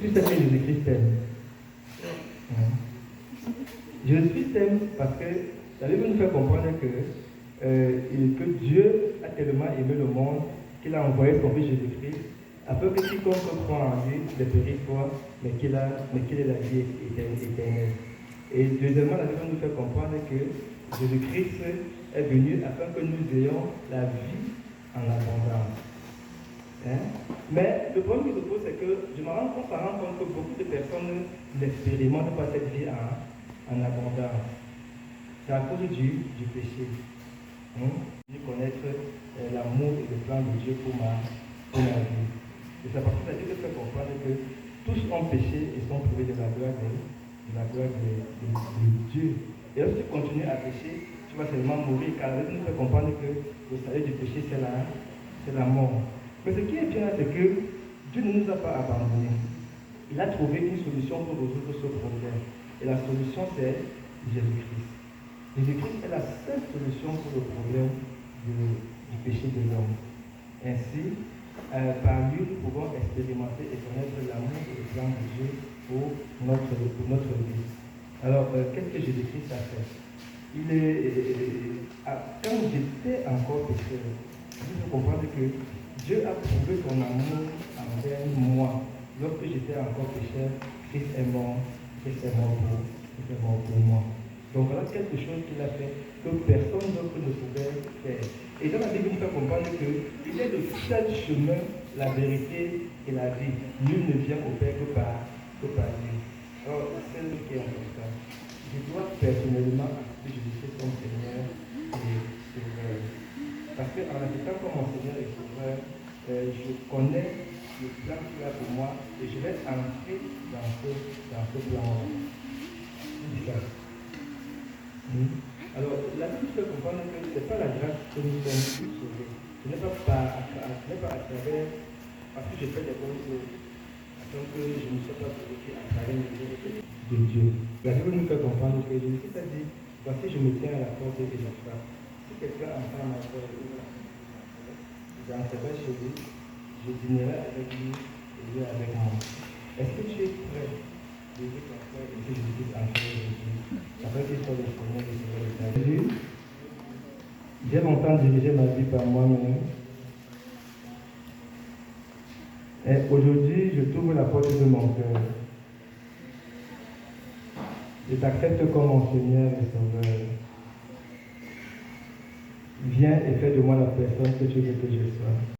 que tu sais que Jésus-Christ t'aime? Jésus-Christ t'aime parce que la Bible nous fait comprendre que Dieu a tellement aimé le monde qu'il a envoyé son Fils Jésus-Christ afin que quiconque croit en lui ne périsse pas, mais qu'il ait la vie éternelle. Et deuxièmement, la Bible nous fait comprendre que Jésus-Christ est venu afin que nous ayons la vie en abondance. Mais le problème qui se pose, c'est que je me rends compte que beaucoup de personnes n'expérimentent pas cette vie en abondance. C'est à cause du péché. De connaître l'amour et le plan de Dieu pour ma vie. Et c'est parce que la Bible fait comprendre que tous ont péché et sont privés de la gloire de Dieu. Et lorsque tu continues à pécher, tu vas seulement mourir, car la Bible nous fait comprendre que le salaire du péché, c'est la mort. Mais ce qui est bien, c'est que Dieu ne nous a pas abandonnés. Il a trouvé une solution pour résoudre ce problème. Et la solution, c'est Jésus-Christ. Jésus-Christ est la seule solution pour le problème du péché de l'homme. Ainsi, par lui, nous pouvons expérimenter et connaître l'amour et le plan de Dieu pour notre vie. Alors, qu'est-ce que Jésus-Christ a fait? Quand j'étais encore pécheur, il faut comprendre que Dieu a prouvé son amour envers moi. Lorsque j'étais encore pécheur, Christ est mort pour moi. Donc voilà quelque chose qu'il a fait que personne d'autre ne pouvait faire. Et dans la Bible, il faut comprendre qu'il est le seul chemin, la vérité et la vie. Nul ne vient au Père que par lui. Alors, c'est lui qui est important. Je dois personnellement accepter Jésus-Christ comme Seigneur et Sauveur. Parce qu'en acceptant comme mon Seigneur et Sauveur, je connais le plan qu'il a pour moi et je vais entrer dans ce plan-là. Alors, la Bible fait comprendre que ce n'est pas la grâce que nous sommes sauvés. Ce n'est pas à travers, parce que j'ai fait des bonnes choses, afin que je ne sois pas sauvé à travers les œuvres de Dieu. La Bible nous fait comprendre que Jésus a dit, voici je me tiens à la porte et je frappe. Si quelqu'un entend ma voix et j'entrerai chez lui, je dînerai avec lui et lui avec moi. Est-ce que tu es prêt de dire ton frère et que Jésus entre Jésus afin qu'il soit le Seigneur et le Sauveur de ta vie? J'ai longtemps dirigé ma vie par moi-même. Et aujourd'hui, je t'ouvre la porte de mon cœur. Je t'accepte comme mon Seigneur et Sauveur. Viens et fais de moi la personne que tu veux que je sois.